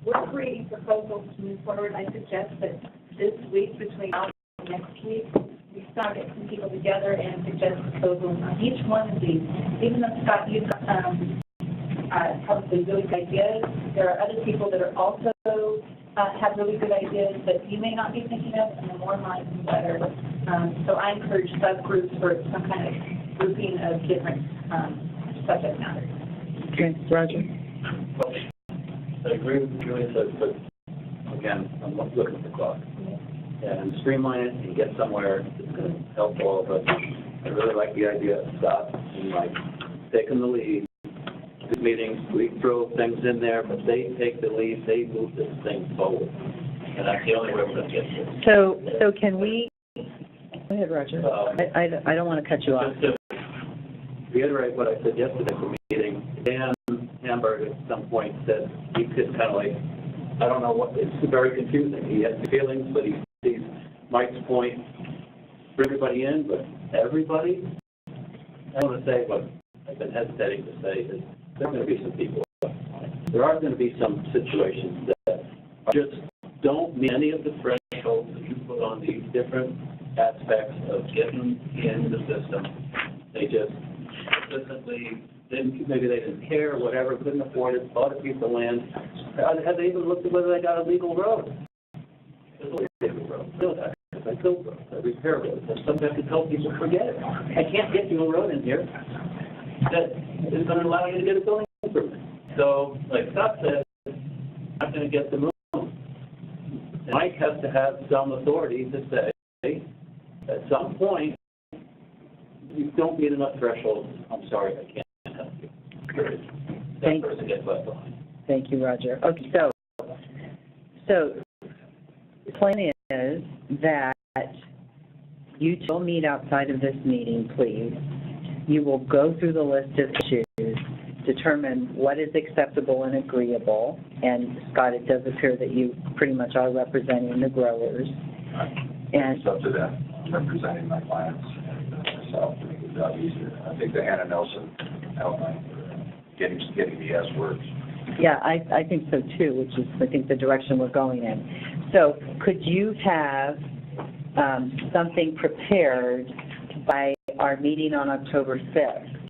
we're creating proposals to move forward. I suggest that this week, between now and next week, we start getting some people together and suggest proposals on each one of these. Even though Scott, you've probably really good ideas, there are other people that are also have really good ideas that you may not be thinking of, and the more minds, the better. So I encourage subgroups for some kind of grouping of different subject matters. Okay, Roger. I agree with Julia, but again, I'm looking at the clock. And streamline it and get somewhere that's going to help all of us. I really like the idea of Scott and Mike taking the lead. These meetings, we throw things in there, but they take the lead, they move this thing forward. And that's the only way we're going to get there. So can we, go ahead, Roger. I don't want to cut you off. Just to reiterate what I said yesterday at the meeting, Dan Hamburg at some point said he could kind of like, I don't know what, it's very confusing. He has feelings, but he sees Mike's point for everybody in, but everybody, I don't want to say what I've been hesitating to say is there are going to be some people. There are going to be some situations that just don't meet any of the thresholds that you put on these different aspects of getting in the system. They just consistently maybe they didn't care or whatever, couldn't afford it, bought a piece of land. Have they even looked at whether they got a legal road? There's a legal road. No, I built roads, I repair roads. And sometimes I tell people, forget it. I can't get you a road in here that is going to allow you to get a building improvement. So, like Scott said, I'm not going to get the move. Mike has to have some authority to say, at some point, you don't meet enough thresholds. I'm sorry, I can't help you. Period. That person gets left behind. Thank you, Roger. Okay, so the plan is that you will meet outside of this meeting, please. You will go through the list of issues, determine what is acceptable and agreeable, and Scott, it does appear that you pretty much are representing the growers. And It's up to them. I'm representing my clients and myself to make the job easier. I think the Hannah Nelson outline for getting the S works. yeah, I think so too, which is, I think, the direction we're going in. So could you have something prepared by our meeting on October 5th?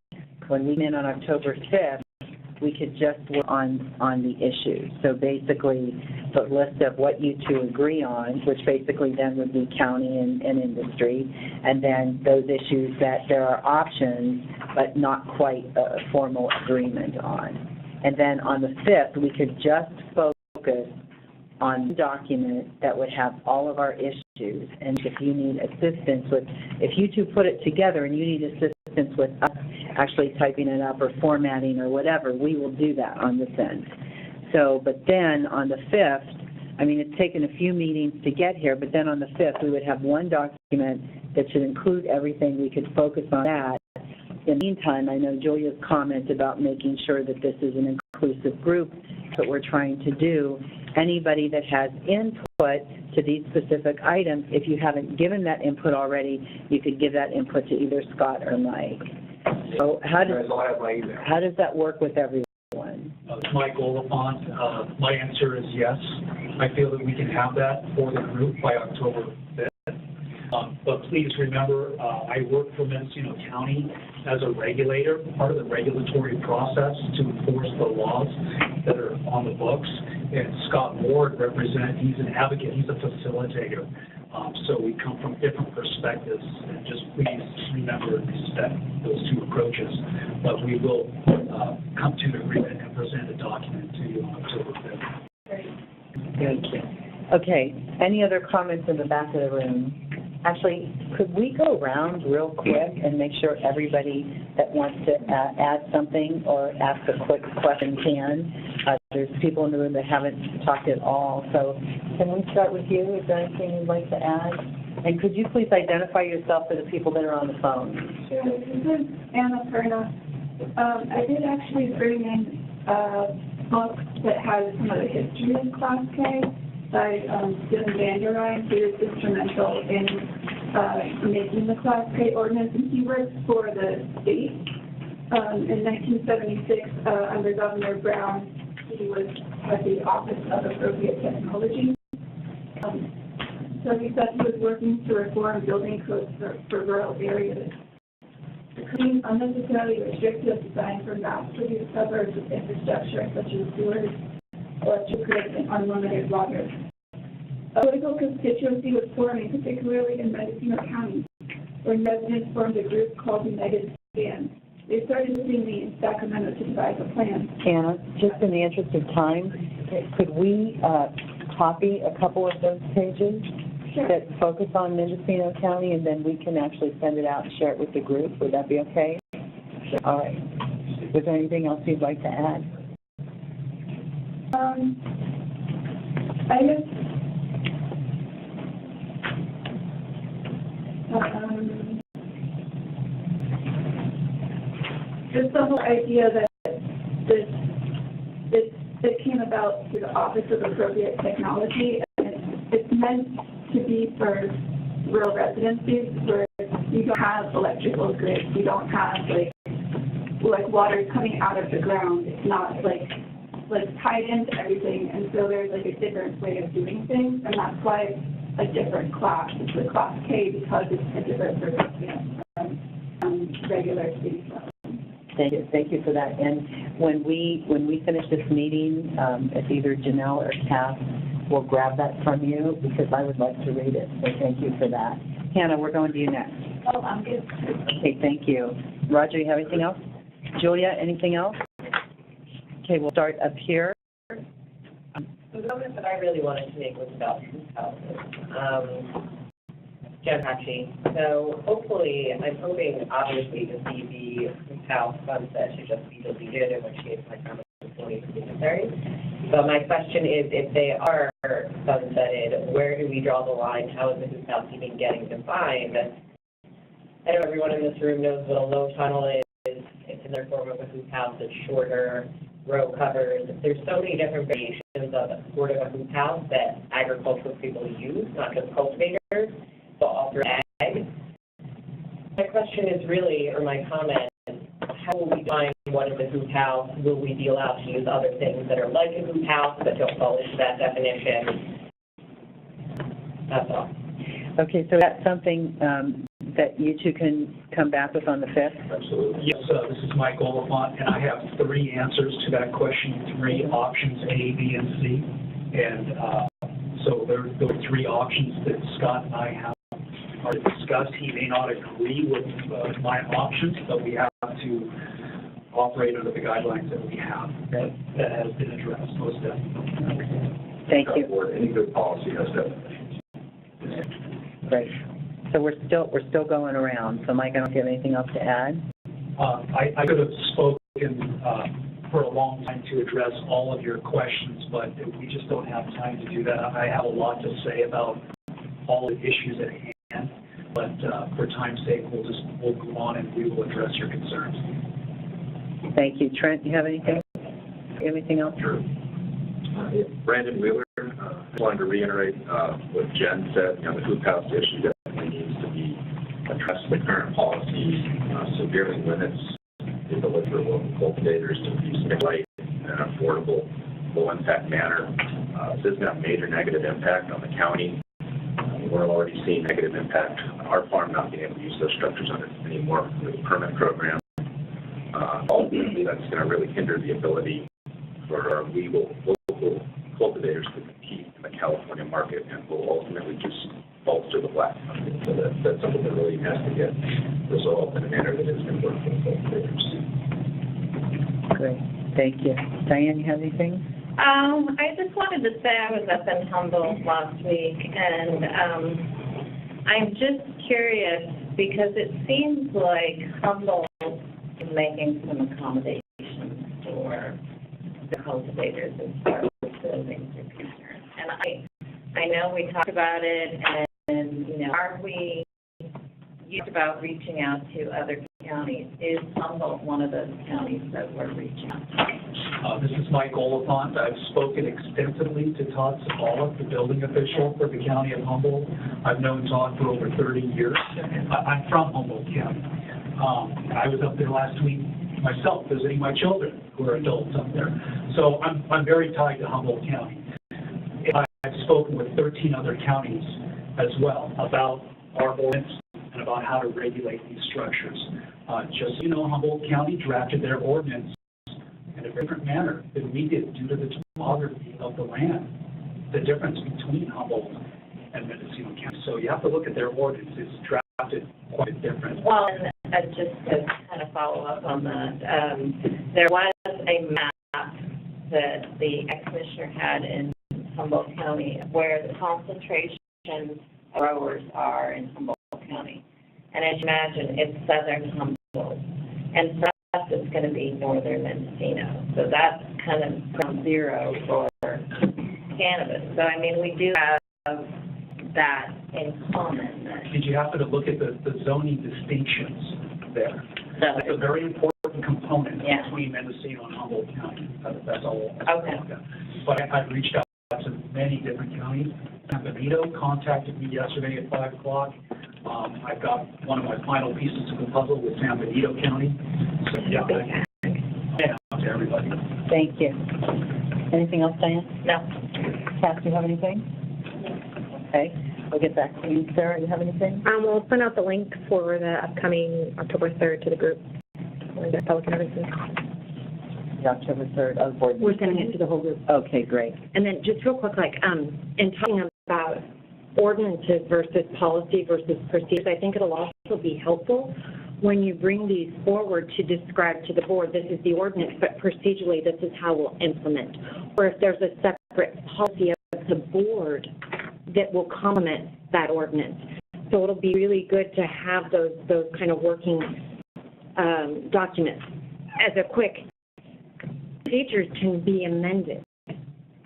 When we meet on October 5th, we could just work on the issues. So basically, the list of what you two agree on, which basically then would be county and industry, and then those issues that there are options but not quite a formal agreement on. And then on the 5th, we could just focus on the document that would have all of our issues. And if you need assistance with, if you two put it together and you need assistance with us actually typing it up or formatting or whatever, we will do that on this end. So, but then on the 5th, I mean, it's taken a few meetings to get here, but then on the 5th, we would have one document that should include everything. We could focus on that. In the meantime, I know Julia's comment about making sure that this is an inclusive group that we're trying to do. Anybody that has input to these specific items, if you haven't given that input already, you could give that input to either Scott or Mike. So how does that work with everyone? Mike Oliphant, my answer is yes. I feel that we can have that for the group by October 5th. But please remember, I work for Mendocino County as a regulator, part of the regulatory process to enforce the laws that are on the books. And Scott Ward he's an advocate, he's a facilitator. So we come from different perspectives, and just please remember and respect those two approaches. But we will come to an agreement and present a document to you on October 5th. Thank you. Okay, any other comments in the back of the room? Actually, could we go around real quick and make sure everybody that wants to add something or ask a quick question can? There's people in the room that haven't talked at all, so can we start with you? Is there anything you'd like to add? And could you please identify yourself for the people that are on the phone? Sure, this is Anna Perna. I did actually bring in a book that has some of the history of Class K by Dylan Vanderine, who is instrumental in making the Class K ordinance, and he works for the state. In 1976, under Governor Brown, he was at the Office of Appropriate Technology. So he said he was working to reform building codes for rural areas. The code is unnecessarily restrictive, designed for mass-produced suburbs with infrastructure such as sewers, electric grids, and unlimited water. A political constituency was forming, particularly in Mendocino County, when residents formed a group called United Stand. They started visiting me in Sacramento to devise a plan. Anna, just in the interest of time, could we copy a couple of those pages that focus on Mendocino County, and then we can actually send it out and share it with the group? Would that be okay? All right. Was there anything else you'd like to add? I guess just the whole idea that this came about through the Office of Appropriate Technology, and it's meant to be for rural residencies where you don't have electrical grids, you don't have like water coming out of the ground. It's not like tied into everything, and so there's like a different way of doing things, and that's why it's a different class. It's a Class K because it's a different circumstance from regular city class. Thank you for that. And when we finish this meeting, if either Janelle or Kath will grab that from you, because I would like to read it. So thank you for that. Hannah, we're going to you next. Oh, I'm good. Okay, thank you. Roger, you have anything else? Julia, anything else? Okay, we'll start up here. The comment that I really wanted to make was about hoop houses. Jen Hatchie. So hopefully, I'm hoping obviously to see the hoop house sunset should just be deleted, in which case my comment is fully necessary. But my question is, if they are sunsetted, where do we draw the line? How is the hoop house even getting defined? I know everyone in this room knows what a low tunnel is. It's in their form of a hoop house. It's shorter, row covers. There's so many different variations of a sort of a hoop house that agricultural people use, not just cultivators, but also ag. My question is really, or my comment, how will we define what is a hoop house? Will we be allowed to use other things that are like a hoop house but don't fall into that definition? That's all. Okay, so that's something that you two can come back with on the 5th? Absolutely. Yes, this is Mike Oliphant, and I have 3 answers to that question, 3 options, A, B, and C. And so there are 3 options that Scott and I have already discussed. He may not agree with my options, but we have to operate under the guidelines that we have that has been addressed most definitely. Thank you. Any good policy has definitions. Great. So we're still going around. So Mike, I don't have anything else to add. I could have spoken for a long time to address all of your questions, but we just don't have time to do that. I have a lot to say about all the issues at hand, but for time's sake, we'll go on and we will address your concerns. Thank you. Trent, you have anything? Anything else? Sure. Brandon Wheeler, I just wanted to reiterate what Jen said. The hoop house issue definitely needs to be addressed. The current policy severely limits the ability for local cultivators to use light in an affordable, low-impact manner. This has been a major negative impact on the county. We're already seeing negative impact on our farm not being able to use those structures anymore with the permit program. Ultimately, that's going to really hinder the ability for our local cultivators to compete in the California market, and will ultimately just bolster flat. So that's something that really has to get resolved in a manner that is going to work for both bidders. Great, thank you. Diane, you have anything? I just wanted to say I was up in Humboldt last week, and I'm just curious because it seems like Humboldt is making some accommodations for the cultivators as far as buildings are concerned. And I know we talked about it, and you know, are we used about reaching out to other counties? Is Humboldt one of those counties that we're reaching out to? This is Mike Oliphant. I've spoken extensively to Todd Sabala, the building official for the county of Humboldt. I've known Todd for over 30 years. I'm from Humboldt County. I was up there last week myself visiting my children who are adults up there. So I'm very tied to Humboldt County. I've spoken with 13 other counties as well about our ordinance and about how to regulate these structures. Just so you know, Humboldt County drafted their ordinance in a different manner than we did due to the topography of the land, the difference between Humboldt and Mendocino County. So you have to look at their ordinance. It's drafted quite different. Well, and just to kind of follow up on that, there was a map that the ex-commissioner had in Humboldt County where the concentration of growers are in Humboldt County. And as you imagine, it's southern Humboldt. And for us, it's going to be northern Mendocino. So that's kind of ground zero for cannabis. So, I mean, we do have that in common. Did you happen to look at the zoning distinctions there? So, That's a very important component Yeah. between Mendocino and Humboldt County. That's all. Okay. But I've reached out to many different counties. San Benito contacted me yesterday at 5 o'clock. I've got one of my final pieces of the puzzle with San Benito County. So, yeah, to everybody. Thank you. Anything else, Diane? no. Cass, do you have anything? Okay, we'll get back to you. Sarah, you have anything? We'll send out the link for the upcoming October 3rd to the group. The public notices. The October 3rd, oh, board. We're sending it to the whole group. Okay, great. And then just real quick, like, in talking about ordinances versus policy versus procedures, I think it'll also be helpful when you bring these forward to describe to the board, this is the ordinance, but procedurally, this is how we'll implement. Or if there's a separate policy of the board that will complement that ordinance. So it'll be really good to have those kind of working documents. As a quick, procedures can be amended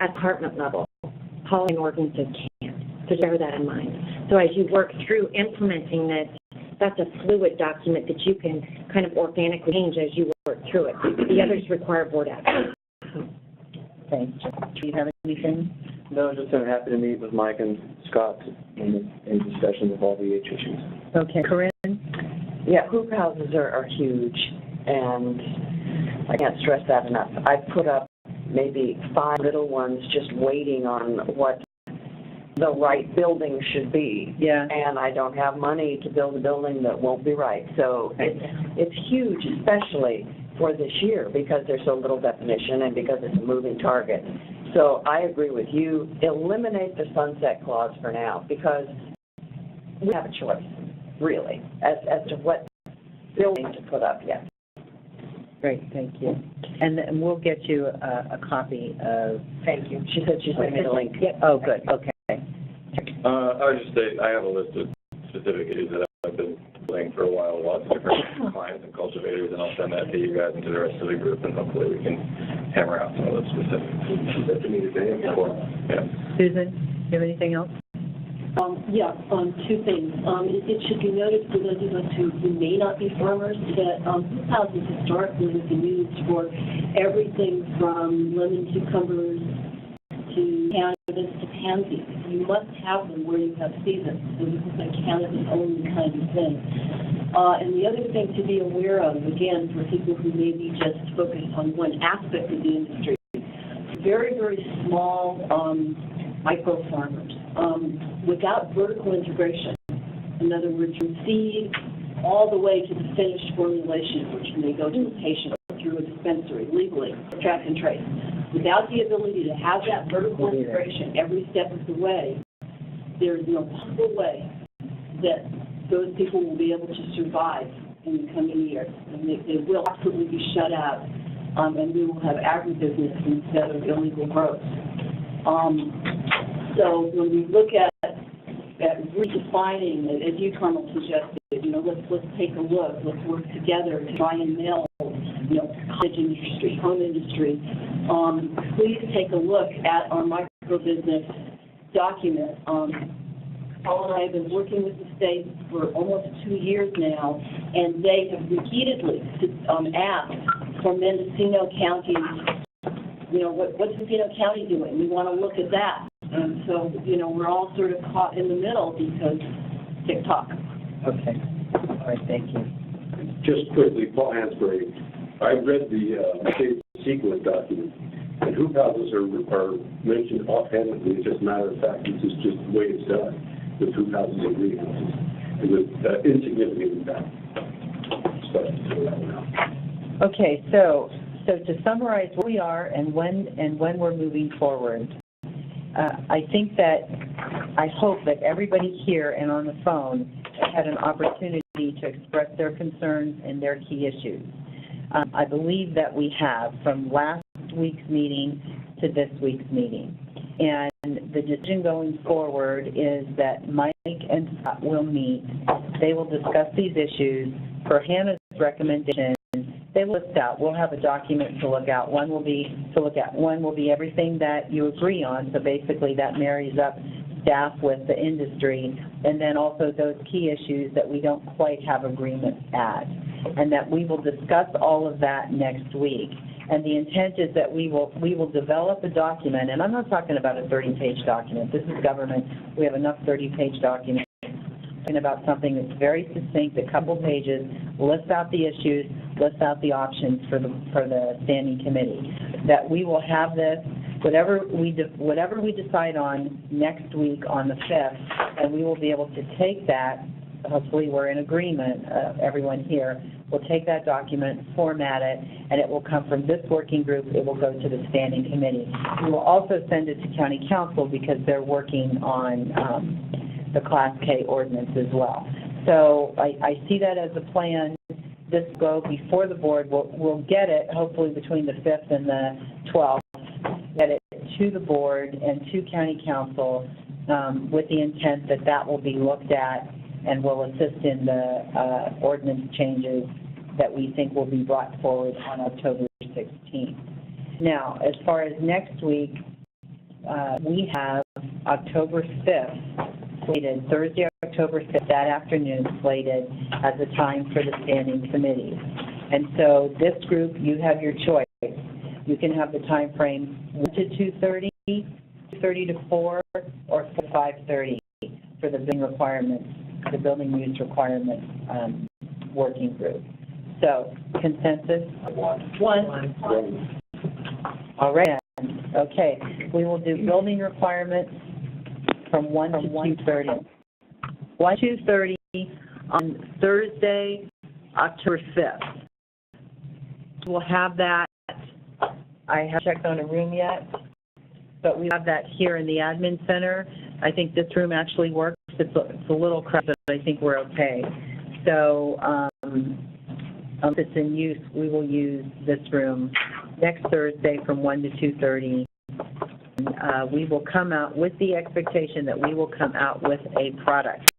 at department level. Policy and ordinances can't. So bear that in mind. So as you work through implementing this, that's a fluid document that you can kind of organically change as you work through it. The others require board action. Thanks. Do you have anything? No, just I'm happy to meet with Mike and Scott in discussion of all the issues. Okay, Corinne? Yeah, hoop houses are huge, and I can't stress that enough. I've put up maybe 5 little ones just waiting on what the right building should be. Yeah. And I don't have money to build a building that won't be right. So it's huge, especially for this year, because there's so little definition and because it's a moving target. So I agree with you. Eliminate the sunset clause for now, because we have a choice, really, as to what building to put up yet. Great, thank you. And we'll get you a copy of... Thank you. She said she sent me the link. Yep. Oh, good, okay. I would just say, I have a list of specific issues that I've been playing for a while, lots of different clients and cultivators, and I'll send that to you guys and to the rest of the group, and hopefully we can hammer out some of those specifics. That's to me today. Yeah. Susan, do you have anything else? Two things. It should be noted for those of us who may not be farmers that hoop houses historically have been used for everything from lemon cucumbers to cannabis to pansies. You must have them where you have seasons. So this is a cannabis-only kind of thing. And the other thing to be aware of, again, for people who may be just focused on one aspect of the industry, very, very small micro farmers without vertical integration. In other words, from seed all the way to the finished formulation, which may go to a patient through a dispensary legally, track and trace. Without the ability to have that vertical integration every step of the way, there is no possible way that those people will be able to survive in the coming years. And they will absolutely be shut out, and we will have agribusiness instead of illegal growth. So when we look at redefining, as you, Carmel, suggested, let's take a look, let's work together to try and nail, cottage industry, home industry. Please take a look at our micro-business document. Paul and I have been working with the state for almost 2 years now, and they have repeatedly asked for Mendocino County, what's Mendocino County doing? We want to look at that. And so, we're all sort of caught in the middle because TikTok. Okay. All right, thank you. Just quickly, Paul Hansberry, I read the state sequence document, and hoop houses are mentioned offhandedly. It's just a matter of fact, this is just the way it's done with hoop houses and greenhouses, and with insignificant impact. Okay, so to summarize where we are and when we're moving forward, I hope that everybody here and on the phone had an opportunity to express their concerns and their key issues. I believe that we have, from last week's meeting to this week's meeting. And the decision going forward is that Mike and Scott will meet. They will discuss these issues. Per Hannah's recommendation, they will list out. We'll have a document to look at. One will be everything that you agree on. So basically that marries up staff with the industry, and then also those key issues that we don't quite have agreement at, and that we will discuss all of that next week. And the intent is that we will develop a document, and I'm not talking about a 30-page document. This is government. We have enough 30-page documents. Talking about something that's very succinct, a couple pages, lists out the issues, lists out the options for the standing committee. That we will have this, whatever we decide on next week on the 5th, and we will be able to take that. Hopefully we're in agreement, everyone here. We'll take that document, format it, and it will come from this working group. It will go to the standing committee. We will also send it to county council because they're working on the Class K ordinance as well. So I see that as a plan. This will go before the board. We'll get it, hopefully between the 5th and the 12th, get it to the board and to county council with the intent that that will be looked at and will assist in the ordinance changes that we think will be brought forward on October 16th. Now, as far as next week, we have October 5th slated, Thursday, October 5th, that afternoon slated as a time for the standing committee. And so this group, you have your choice. You can have the time frame 1 to 2:30, 2:30 to 4, or 4 to 5:30 for the building requirements, the building use requirements working group. So consensus? One. All right. Okay. We will do building requirements from 1 to 2:30. 1 to 2:30 on Thursday, October 5th. We'll have that. I haven't checked on a room yet, but we have that here in the admin center. I think this room actually works. It's a little crowded, but I think we're okay. So if it's in use, we will use this room next Thursday from 1 to 2:30. We will come out with the expectation that we will come out with a product